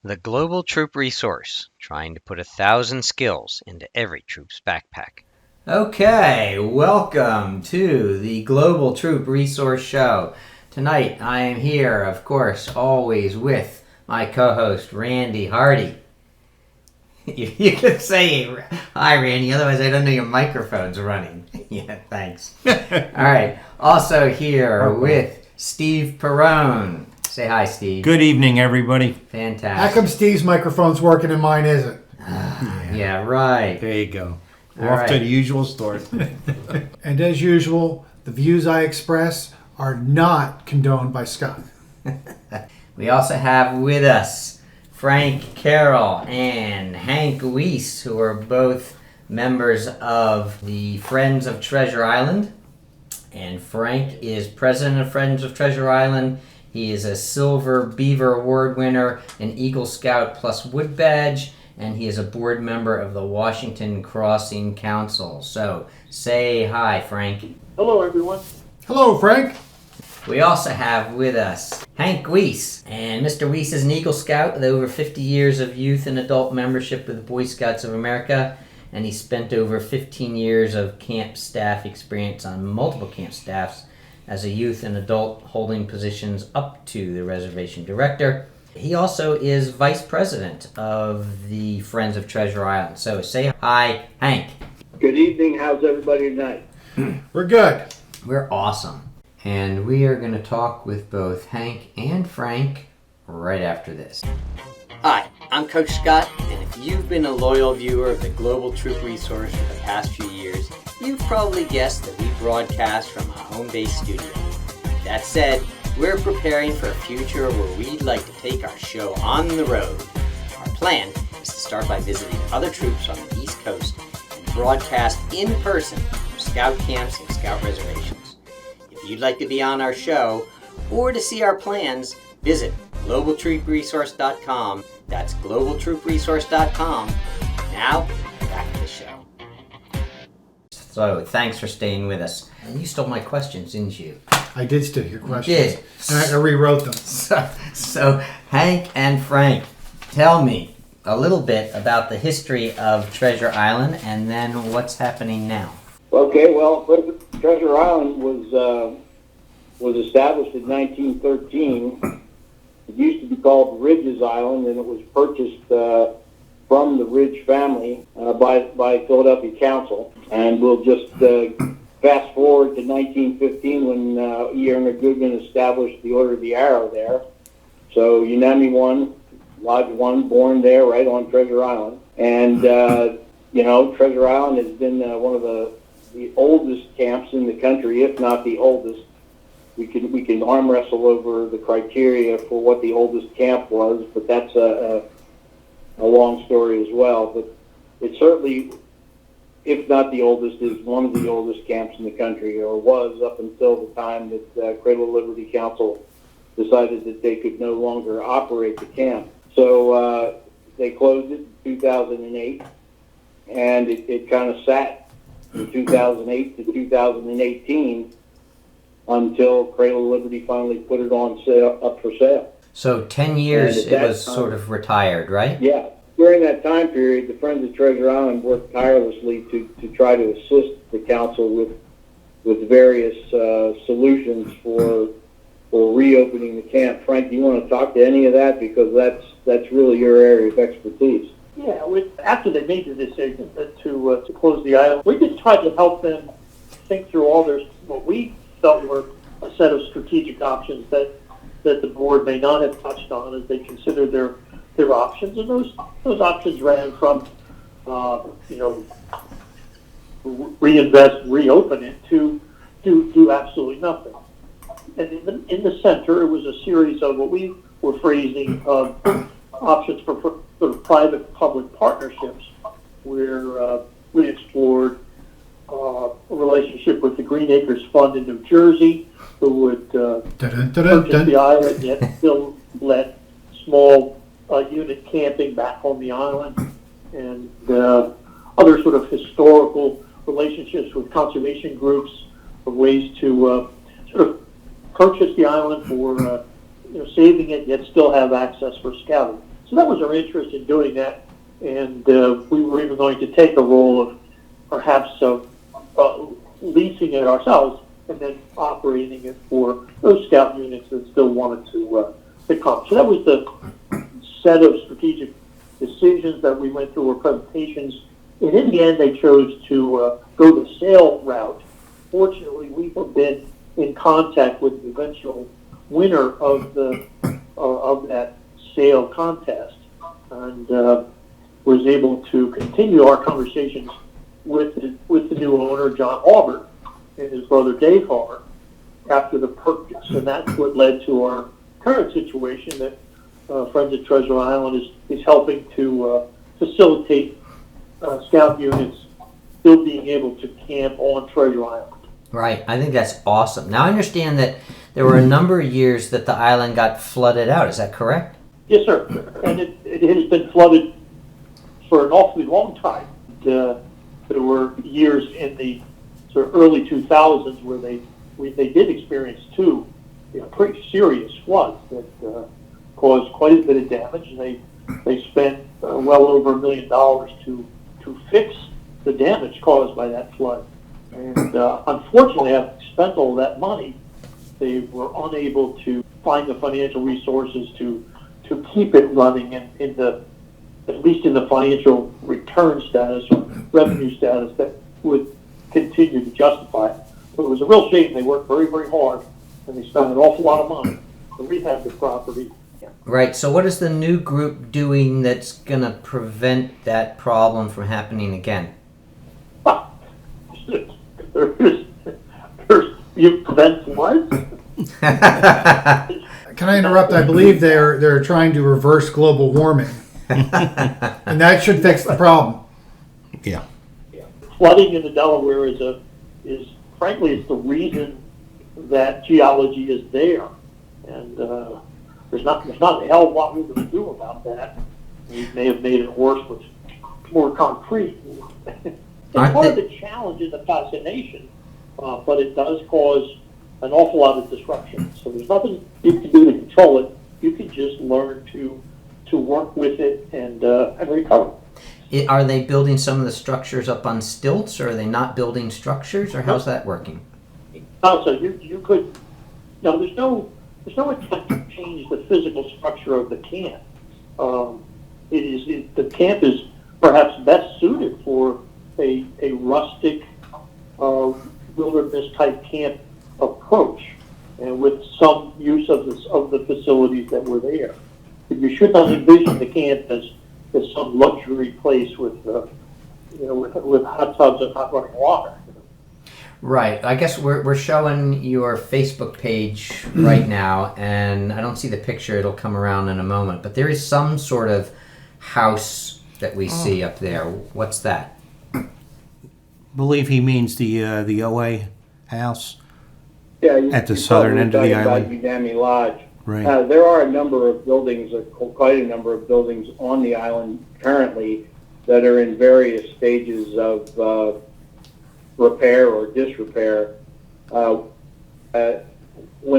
The Global Troop Resource, trying to put 1,000 skills into every troop's backpack. Okay, welcome to the Global Troop Resource Show. Tonight I am here, of course, always with my co-host Randy Hardy. You can say hi, Randy, otherwise I don't know your microphone's running. Yeah, thanks. All right, also here with Steve Perrone. Say hi, Steve. Good evening, everybody. Fantastic. How come Steve's microphone's working and mine isn't? Yeah, right. There you go. All Off right. to the usual story. And as usual, the views I express are not condoned by Scott. We also have with us Frank Carroll and Hank Wiese, who are both members of the Friends of Treasure Island. And Frank is president of Friends of Treasure Island. He is a Silver Beaver Award winner, an Eagle Scout plus Wood Badge, and he is a board member of the Washington Crossing Council. So, say hi, Frank. Hello, everyone. Hello, Frank. We also have with us Hank Wiese. And Mr. Wiese is an Eagle Scout with over 50 years of youth and adult membership with the Boy Scouts of America. And he spent over 15 years of camp staff experience on multiple camp staffs as a youth and adult, holding positions up to the reservation director. He also is vice president of the Friends of Treasure Island. So say hi, Hank. Good evening. How's everybody tonight? We're good. We're awesome. And we are going to talk with both Hank and Frank right after this. Hi, I'm Coach Scott, and if you've been a loyal viewer of the Global Troop Resource for the past few years, you've probably guessed that we broadcast from a home-based studio. That said, we're preparing for a future where we'd like to take our show on the road. Our plan is to start by visiting other troops on the East Coast and broadcast in person from scout camps and scout reservations. If you'd like to be on our show or to see our plans, visit globaltroopresource.com. That's globaltroopresource.com. Now, back to the show. So, thanks for staying with us. And you stole my questions, didn't you? I did steal your questions. did. And I rewrote them. So, Hank and Frank, tell me a little bit about the history of Treasure Island and then what's happening now. Okay, well, Treasure Island was established in 1913. It used to be called Ridges Island, and it was purchased from the Ridge family by Philadelphia Council. And we'll just fast forward to 1915 when E. Erna Goodman established the Order of the Arrow there. So Unami 1, Lodge 1, born there right on Treasure Island. And, Treasure Island has been one of the oldest camps in the country, if not the oldest. We can arm wrestle over the criteria for what the oldest camp was, but that's a long story as well. But it certainly, if not the oldest, is one of the oldest camps in the country, or was up until the time that Cradle of Liberty Council decided that they could no longer operate the camp. So they closed it in 2008, and it kind of sat from 2008 to 2018 until Cradle of Liberty finally put it on sale, up for sale. So 10 years And it at was that sort of retired, right? Yeah. During that time period, the Friends of Treasure Island worked tirelessly to try to assist the council with various solutions for reopening the camp. Frank, do you want to talk to any of that? Because that's really your area of expertise. Yeah, after they made the decision to close the island, we just tried to help them think through all what we felt were a set of strategic options that the board may not have touched on as they considered their options, and those options ran from reinvest, reopen it, to do absolutely nothing. And in the center, it was a series of what we were phrasing options for sort of private-public partnerships, where we explored a relationship with the Green Acres Fund in New Jersey, who would purchase the island yet still let small unit camping back on the island, and other sort of historical relationships with conservation groups, for ways to sort of purchase the island for saving it, yet still have access for scouting. So that was our interest in doing that, and we were even going to take a role of perhaps leasing it ourselves and then operating it for those scout units that still wanted to come. So that was the set of strategic decisions that we went through our presentations. And in the end, they chose to go the sale route. Fortunately, we have been in contact with the eventual winner of that sale contest, and was able to continue our conversations with the new owner, John Harbert, and his brother Dave Harbert, after the purchase. And that's what led to our current situation that Friends of Treasure Island is helping to facilitate scout units still being able to camp on Treasure Island. Right. I think that's awesome. Now I understand that there were a number of years that the island got flooded out. Is that correct? Yes, sir. And it has been flooded for an awfully long time. There were years in the sort of early 2000s where they did experience two pretty serious floods that caused quite a bit of damage, and they spent well over $1 million to fix the damage caused by that flood. And unfortunately, having spent all that money, they were unable to find the financial resources to keep it running at least in the financial return status or revenue status that would continue to justify it. So it was a real shame. They worked very, very hard, and they spent an awful lot of money to rehab the property. Right. So what is the new group doing that's going to prevent that problem from happening again? You prevent what? Can I interrupt? I believe they're trying to reverse global warming, and that should fix the problem. Yeah. Flooding in the Delaware is frankly it's the reason that geology is there, and there's not a hell of a lot we can do about that. We may have made it worse with more concrete. It's part of the challenge and the fascination, but it does cause an awful lot of disruption. So there's nothing you can do to control it. You can just learn to work with it and recover. Are they building some of the structures up on stilts, or are they not building structures, or how's that working? So you could. No, there's no attempt to change the physical structure of the camp. The camp is perhaps best suited for a rustic wilderness type camp approach, and with some use of the facilities that were there. But you should not envision the camp as some luxury place with hot tubs and hot running water. Right. I guess we're showing your Facebook page right now, and I don't see the picture. It'll come around in a moment. But there is some sort of house that we see up there. What's that? Believe he means the OA house. Yeah, At the southern end of the island. Udemy Lodge. Right. There are a number of buildings, quite a number of buildings on the island currently that are in various stages of repair or disrepair. When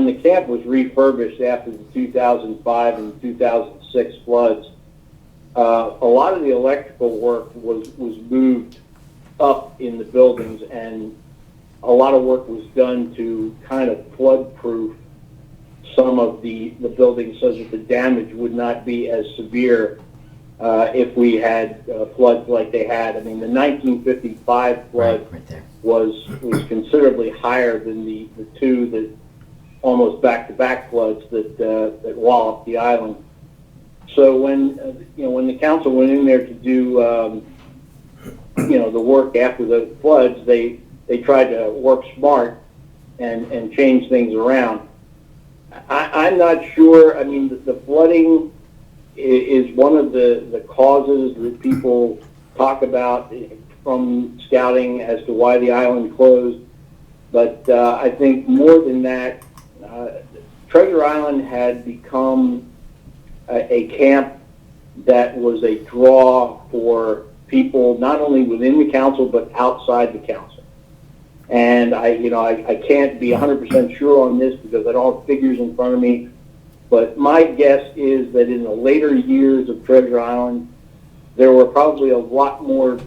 the camp was refurbished after the 2005 and 2006 floods, a lot of the electrical work was moved up in the buildings, and a lot of work was done to kind of flood-proof some of the buildings so that the damage would not be as severe if we had floods like they had. I mean, the 1955 flood right there was considerably higher than the two that almost back-to-back floods that walloped the island. So when the council went in there to do the work after the floods, they tried to work smart and change things around. I'm not sure. I mean, the flooding is one of the causes that people talk about from scouting as to why the island closed. But I think more than that, Treasure Island had become a camp that was a draw for people not only within the council but outside the council. And I can't be 100% sure on this because I don't have figures in front of me, But my guess is that in the later years of Treasure Island, there were probably a lot more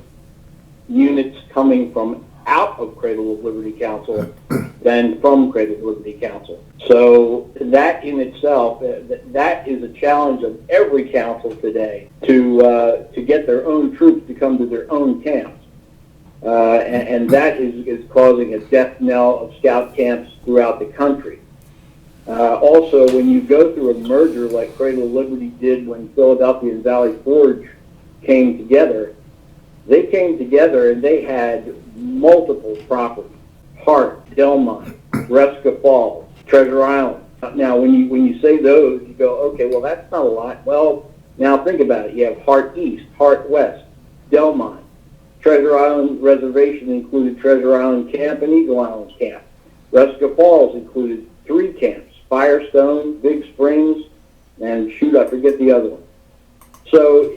units coming from out of Cradle of Liberty Council than from Cradle of Liberty Council. So that in itself, that is a challenge of every council today to get their own troops to come to their own camps. And that is causing a death knell of scout camps throughout the country. Also, when you go through a merger like Cradle of Liberty did when Philadelphia and Valley Forge came together, they came together and they had multiple properties: Hart, Delmont, Resca Falls, Treasure Island. Now, when you say those, you go, okay, well, that's not a lot. Well, now think about it. You have Hart East, Hart West, Delmont. Treasure Island Reservation included Treasure Island Camp and Eagle Islands Camp. Resca Falls included 3 camps: Firestone, Big Springs, and shoot, I forget the other one. So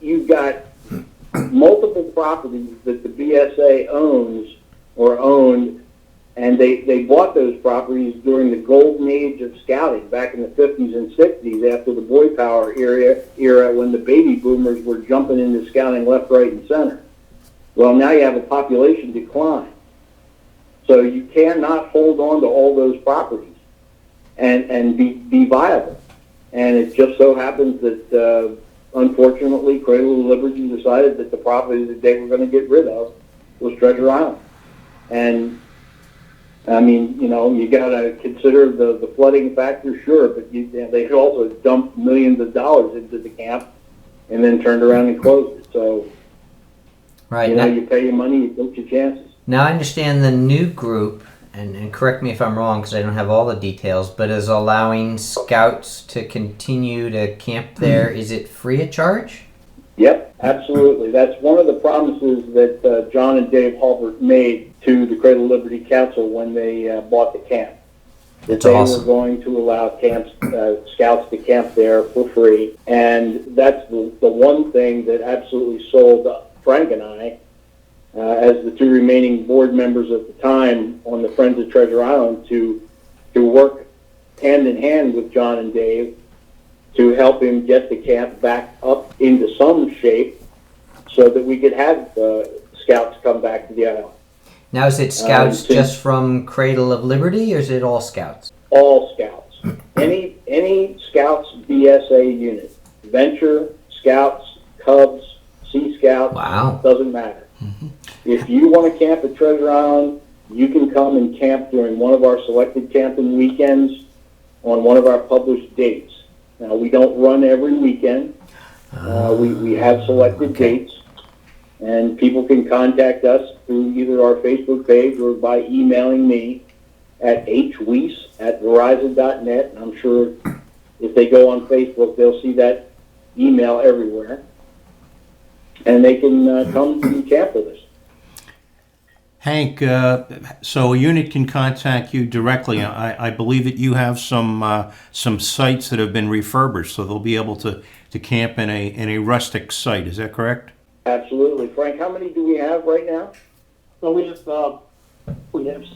you've got multiple properties that the BSA owns or owned, and they bought those properties during the golden age of scouting back in the 50s and 60s after the boy power era when the baby boomers were jumping into scouting left, right, and center. Well, now you have a population decline. So you cannot hold on to all those properties and be viable. And it just so happens that unfortunately, Cradle of Liberty decided that the property that they were going to get rid of was Treasure Island. And, I mean, you know, you got to consider the flooding factor, sure, but they also dumped millions of dollars into the camp and then turned around and closed it. So, Right. you know, you pay your money, you take your chances. Now I understand the new group, and correct me if I'm wrong because I don't have all the details, but is allowing scouts to continue to camp there. Is it free of charge? Yep, absolutely. That's one of the promises that John and Dave Halbert made to the Cradle of Liberty Council when they bought the camp. That they were going to allow scouts to camp there for free. And that's the one thing that absolutely sold Frank and I, as the 2 remaining board members at the time on the Friends of Treasure Island, to work hand in hand with John and Dave to help him get the camp back up into some shape so that we could have scouts come back to the island. Now is it scouts just from Cradle of Liberty, or is it all scouts? All scouts. Any scouts BSA unit. Venture, Scouts, Cubs, Sea Scouts, Wow. Doesn't matter. If you want to camp at Treasure Island, you can come and camp during one of our selected camping weekends on one of our published dates. Now, we don't run every weekend. We have selected dates, and people can contact us through either our Facebook page or by emailing me at hwiese@verizon.net. And I'm sure if they go on Facebook, they'll see that email everywhere. And they can come and camp with us. Hank, so a unit can contact you directly. I believe that you have some sites that have been refurbished, so they'll be able to camp in a rustic site. Is that correct? Absolutely. Frank, how many do we have right now? So we have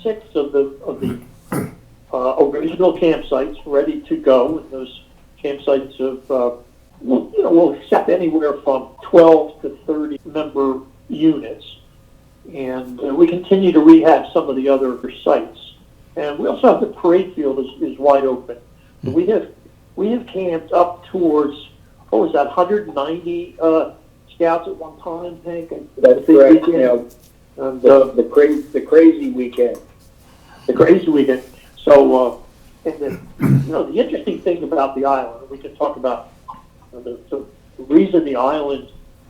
6 of the original campsites ready to go, and those campsites will accept anywhere from 12 to 30 member units. And we continue to rehab some of the other sites. And we also have the parade field is wide open. So we have camped up towards, 190 scouts at one time, Hank? That's correct. You know, the crazy weekend. The crazy weekend. So, the interesting thing about the island, we can talk about the reason the island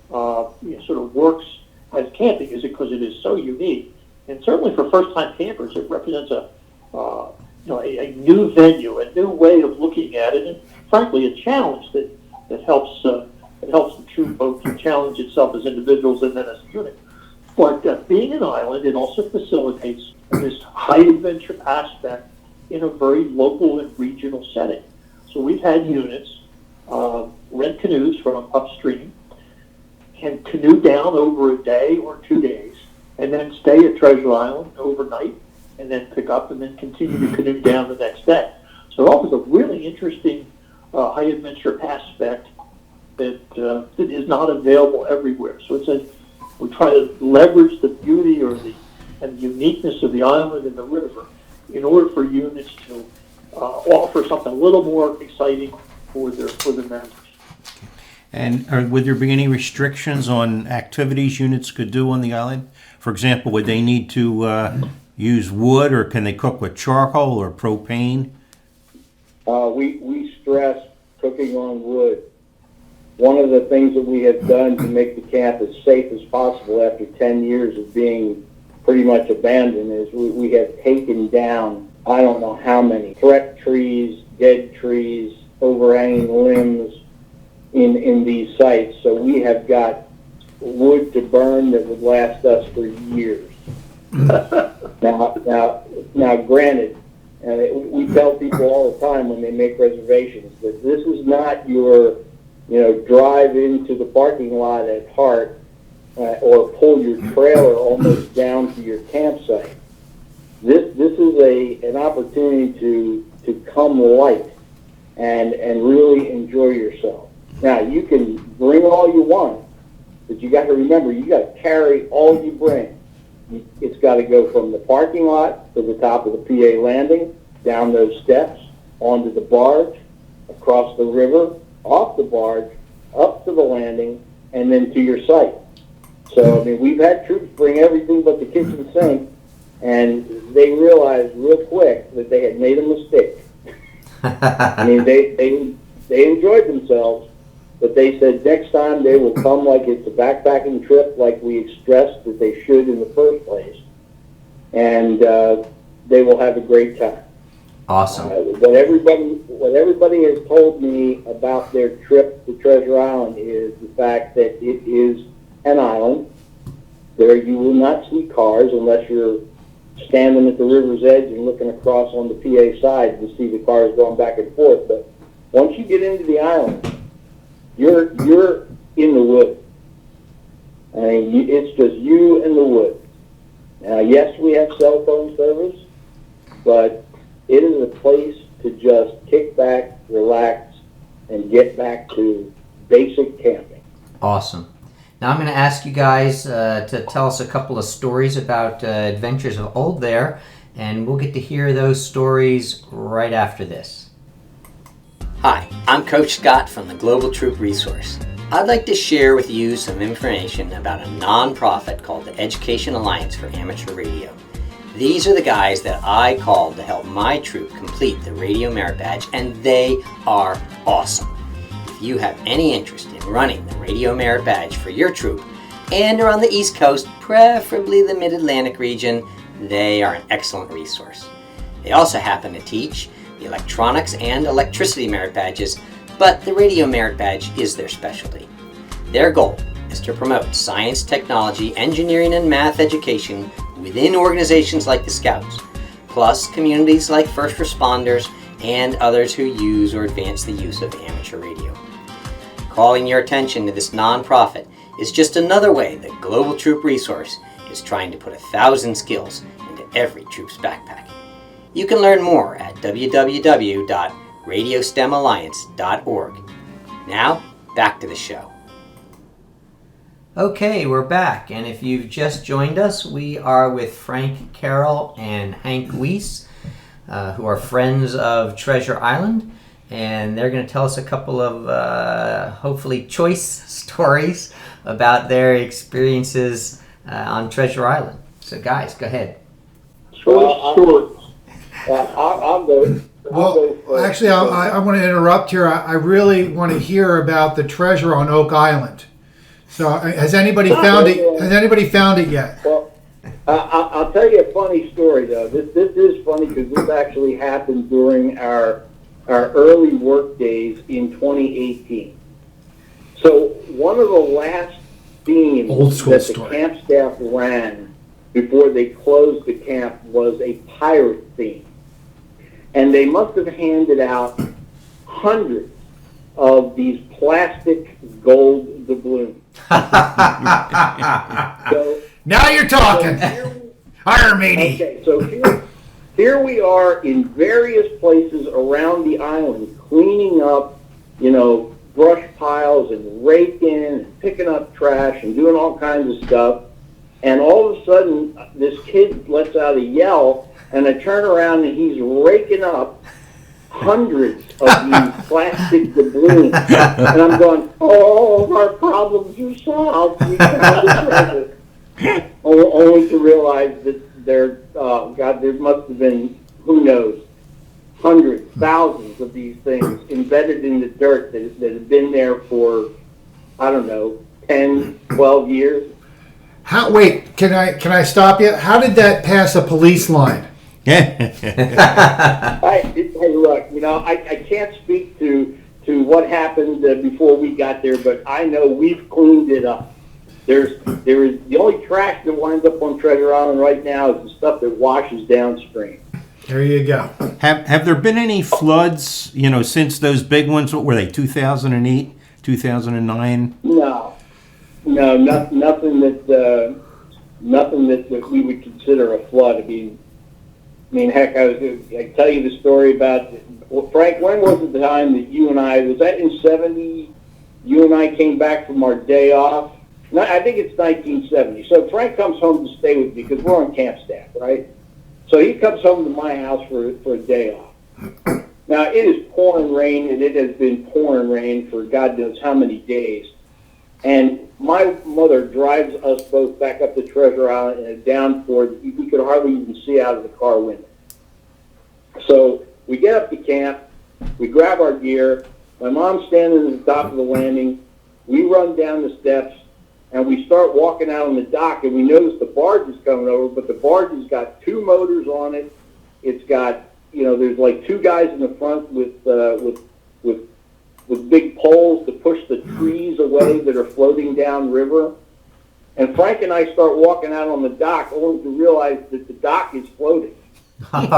sort of works as camping is because it is so unique, and certainly for first-time campers, it represents a new venue, a new way of looking at it, and frankly, a challenge that helps the troop both to challenge itself as individuals and then as a unit. But being an island, it also facilitates this high adventure aspect in a very local and regional setting. So we've had units rent canoes from upstream and canoe down over a day or 2 days, and then stay at Treasure Island overnight, and then pick up and then continue to canoe down the next day. So it offers a really interesting high-adventure aspect that is not available everywhere. So we try to leverage the beauty and the uniqueness of the island and the river in order for units to offer something a little more exciting for their members. And would there be any restrictions on activities units could do on the island? For example, would they need to use wood, or can they cook with charcoal or propane? We stress cooking on wood. One of the things that we have done to make the camp as safe as possible after 10 years of being pretty much abandoned is we have taken down, I don't know how many, threat trees, dead trees, overhanging limbs in these sites. So we have got wood to burn that would last us for years. Now, granted, we tell people all the time when they make reservations that this is not your, drive into the parking lot at Hart or pull your trailer almost down to your campsite. This is an opportunity to come light and really enjoy yourself. Now, you can bring all you want, but you got to remember, you got to carry all you bring. It's got to go from the parking lot to the top of the PA landing, down those steps, onto the barge, across the river, off the barge, up to the landing, and then to your site. So, we've had troops bring everything but the kitchen sink, and they realized real quick that they had made a mistake. They enjoyed themselves, but they said next time they will come like it's a backpacking trip, like we stressed that they should in the first place, and they will have a great time. Awesome. What everybody has told me about their trip to Treasure Island is the fact that it is an island. There you will not see cars unless you're standing at the river's edge and looking across on the PA side to see the cars going back and forth. But once you get into the island, you're in the woods. It's just you and the woods. Now, yes, we have cell phone service, but it is a place to just kick back, relax, and get back to basic camping. Awesome. Now I'm going to ask you guys to tell us a couple of stories about adventures of old there, and we'll get to hear those stories right after this. Hi, I'm Coach Scott from the Global Troop Resource. I'd like to share with you some information about a non-profit called the Education Alliance for Amateur Radio. These are the guys that I called to help my troop complete the Radio Merit Badge, and they are awesome. If you have any interest in running the Radio Merit Badge for your troop and are on the East Coast, preferably the Mid-Atlantic region, they are an excellent resource. They also happen to teach the electronics and electricity merit badges, but the Radio Merit Badge is their specialty. Their goal is to promote science, technology, engineering, and math education within organizations like the Scouts, plus communities like first responders and others who use or advance the use of amateur radio. Calling your attention to this nonprofit is just another way that Global Troop Resource is trying to put 1,000 skills into every troop's backpack. You can learn more at www.radiostemalliance.org. Now, back to the show. Okay, we're back, and if you've just joined us, we are with Frank Carroll and Hank Wiese, who are friends of Treasure Island, and they're going to tell us a couple of hopefully choice stories about their experiences on Treasure Island. So guys, go ahead. I'll go. Well, actually, I want to interrupt here. I really want to hear about the treasure on Oak Island. So, has anybody found it? Has anybody found it yet? Well, I'll tell you a funny story though. This is funny because this actually happened during our early work days in 2018. So one of the last themes that the camp staff ran before they closed the camp was a pirate theme, and they must have handed out hundreds of these plastic gold doubloons. So, now you're talking. Armini. Okay, so here we are in various places around the island cleaning up, you know, brush piles and raking and picking up trash and doing all kinds of stuff. And all of a sudden, this kid lets out a yell, and I turn around and he's raking up hundreds of these plastic doubloons. And I'm going, oh, our problems are solved. We found the treasure. Only to realize that there must have been, who knows, hundreds, thousands of these things embedded in the dirt that have been there for, I don't know, 10, 12 years. Wait, can I stop you? How did that pass a police line? Hey, look, you know, I can't speak to what happened before we got there, but I know we've cleaned it up. There is the only trash that winds up on Treasure Island right now is the stuff that washes downstream. There you go. Have there been any floods, you know, since those big ones? What were they, 2008, 2009? No, nothing that we would consider a flood. I mean, heck, I tell you the story about, Frank, when was it the time that you and I, was that in 70, you and I came back from our day off? No, I think it's 1970. So Frank comes home to stay with me because we're on camp staff, right? So he comes home to my house for a day off. Now, it is pouring rain, and it has been pouring rain for God knows how many days. And my mother drives us both back up to Treasure Island in a downpour that we could hardly even see out of the car window. So we get up to camp, we grab our gear, my mom's standing at the top of the landing, we run down the steps, and we start walking out on the dock, and we notice the barge is coming over, but the barge has got two motors on it. It's got, you know, there's like two guys in the front with big poles to push the trees away that are floating down river. And Frank and I start walking out on the dock only to realize that the dock is floating. And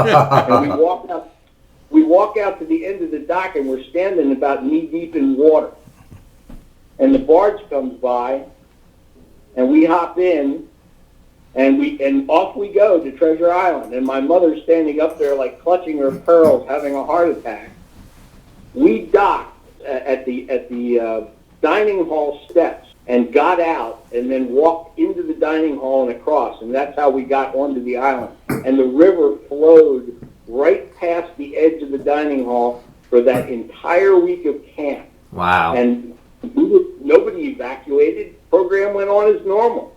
we walk out to the end of the dock, and we're standing about knee deep in water. And the barge comes by, and we hop in, and off we go to Treasure Island. And my mother's standing up there like clutching her pearls, having a heart attack. We docked at the dining hall steps and got out and then walked into the dining hall and across, and that's how we got onto the island. And the river flowed right past the edge of the dining hall for that entire week of camp. Wow. And nobody evacuated. Program went on as normal.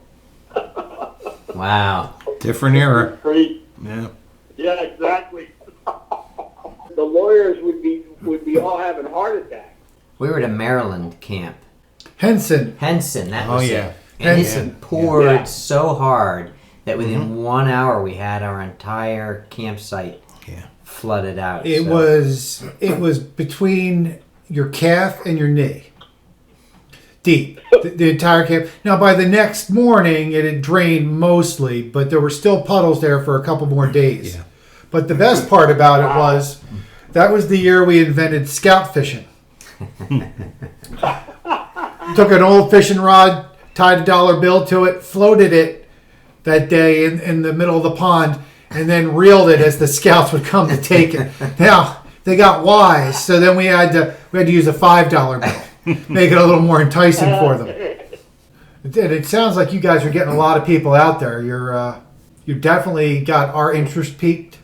Wow. Different era. Great. Yeah. Yeah, exactly. The lawyers would be all having heart attacks. We were at a Maryland camp. Henson. That was yeah. it. And Henson. it poured Yeah. so hard that within 1 hour we had our entire campsite flooded out. It was between your calf and your knee. Deep. The entire camp. Now, by the next morning, it had drained mostly, but there were still puddles there for a couple more days. Yeah. But the best part about it was, that was the year we invented scout fishing. Took an old fishing rod, tied a dollar bill to it, floated it that day in the middle of the pond, and then reeled it as the scouts would come to take it. Now, they got wise, so then we had to use a $5 bill, make it a little more enticing for them. It sounds like you guys are getting a lot of people out there. You definitely got our interest peaked.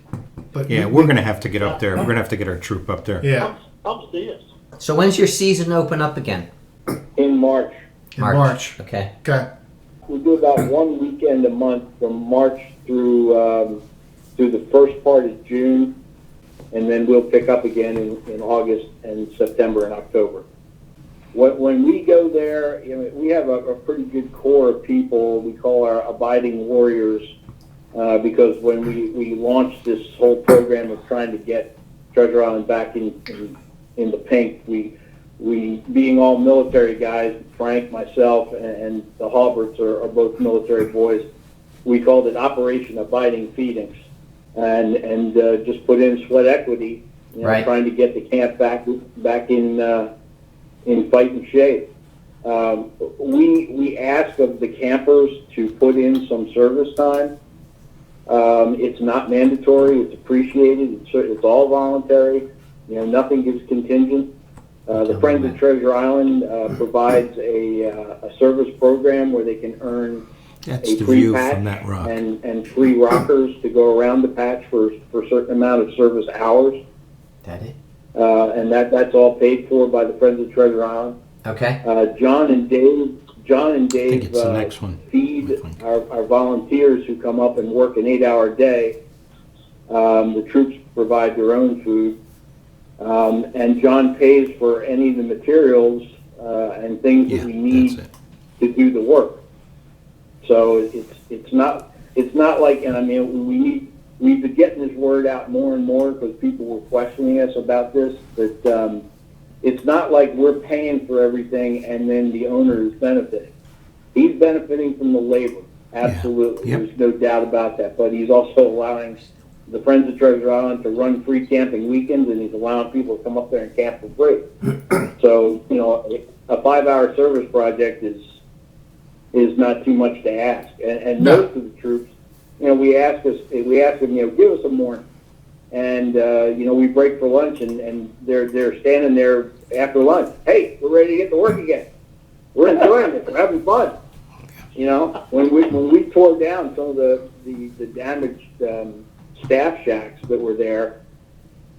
But Yeah, we're going to have to get up there. We're going to have to get our troop up there. Yeah. Come see us. So when's your season open up again? In March. In March. Okay. Okay. We do about one weekend a month from March through the first part of June, and then we'll pick up again in August and September and October. When we go there, you know, we have a pretty good core of people we call our abiding warriors, because when we launched this whole program of trying to get Treasure Island back in the pink, we being all military guys, Frank, myself, and the Halberts are both military boys, we called it Operation Abiding Phoenix, and just put in sweat equity, you know, Right. trying to get the camp back in fighting shape. We ask of the campers to put in some service time, It's not mandatory. It's appreciated. It's all voluntary. Nothing is contingent. The Friends of Treasure Island provides a service program where they can earn That's a the free view patch from that rock. and free rockers to go around the patch for a certain amount of service hours. That it? And that's all paid for by the Friends of Treasure Island. Okay. John and Dave I think it's the next one. feed our volunteers who come up and work an 8-hour day. The troops provide their own food. And John pays for any of the materials and things that we need that's it. to do the work. So it's not like, and I mean, we've been getting this word out more and more because people were questioning us about this, but it's not like we're paying for everything and then the owner is benefiting. He's benefiting from the labor, absolutely. Yeah. Yep. There's no doubt about that. But he's also allowing the Friends of Treasure Island to run free camping weekends, and he's allowing people to come up there and camp for free. So, a 5-hour service project is not too much to ask. And No. most of the troops, we ask them, give us some more. And, we break for lunch, and they're standing there after lunch. Hey, we're ready to get to work again. We're enjoying it. We're having fun. When we tore down some of the damaged staff shacks that were there,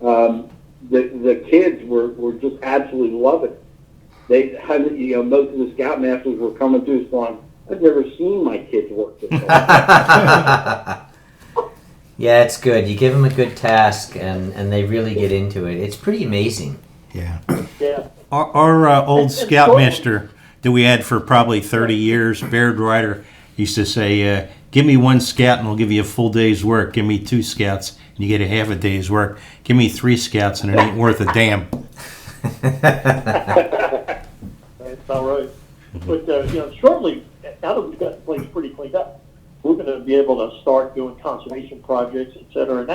the kids were just absolutely loving it. Most of the scoutmasters were coming to us going, I've never seen my kids work this hard. Yeah, it's good. You give them a good task, and they really get into it. It's pretty amazing. Yeah. Yeah. Our old scoutmaster that we had for probably 30 years, Baird Ryder, used to say, give me 1 scout and I'll give you a full day's work. Give me 2 scouts and you get a half a day's work. Give me 3 scouts and it ain't worth a damn. That's all right. But, shortly, now that we've got the place pretty cleaned up, we're going to be able to start doing conservation projects, et cetera, and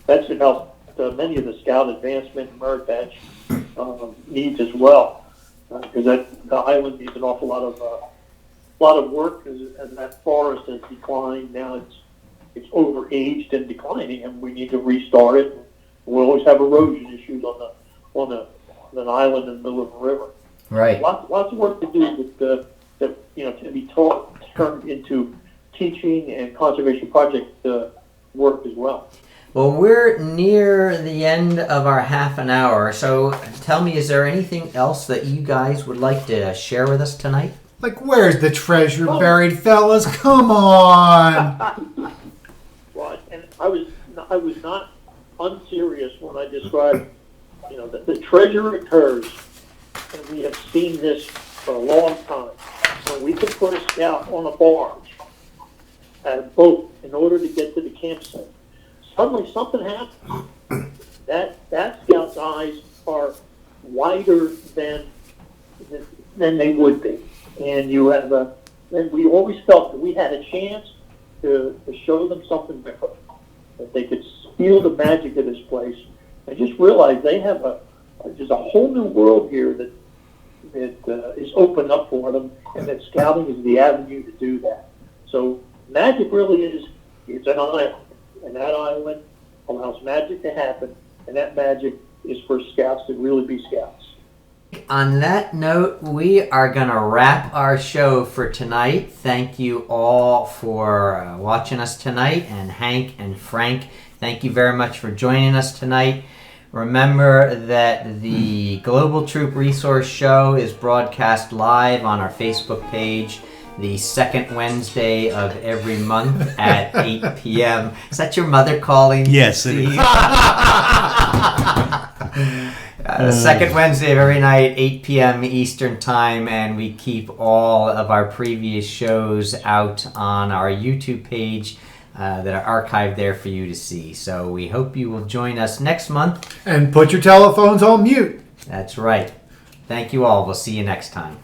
that should help many of the scout advancement and merit badge needs as well, because the island needs an awful lot of work as that forest has declined. Now it's overaged and declining, and we need to restart it. We always have erosion issues on an island in the middle of a river. Right. Lots of work to do with to be turned into teaching and conservation project work as well. Well, we're near the end of our half an hour, so tell me, is there anything else that you guys would like to share with us tonight? Like, where's the treasure buried, fellas? Come on. Well, and I was not unserious when I described, that the treasure occurs, and we have seen this for a long time. When we could put a scout on a barge at a boat in order to get to the campsite, suddenly something happened. That scout's eyes are wider than they would be, and and we always felt that we had a chance to show them something different, that they could feel the magic of this place, and just realize they have there's a whole new world here that is opened up for them, and that scouting is the avenue to do that. So magic really it's an island, and that island allows magic to happen, and that magic is for scouts to really be scouts. On that note, we are going to wrap our show for tonight. Thank you all for watching us tonight, and Hank and Frank, thank you very much for joining us tonight. Remember that the Global Troop Resource Show is broadcast live on our Facebook page the second Wednesday of every month at 8 p.m. Is that your mother calling? Yes, it is. The second Wednesday of every night, 8 p.m. Eastern Time, and we keep all of our previous shows out on our YouTube page that are archived there for you to see. So we hope you will join us next month. And put your telephones on mute. That's right. Thank you all. We'll see you next time.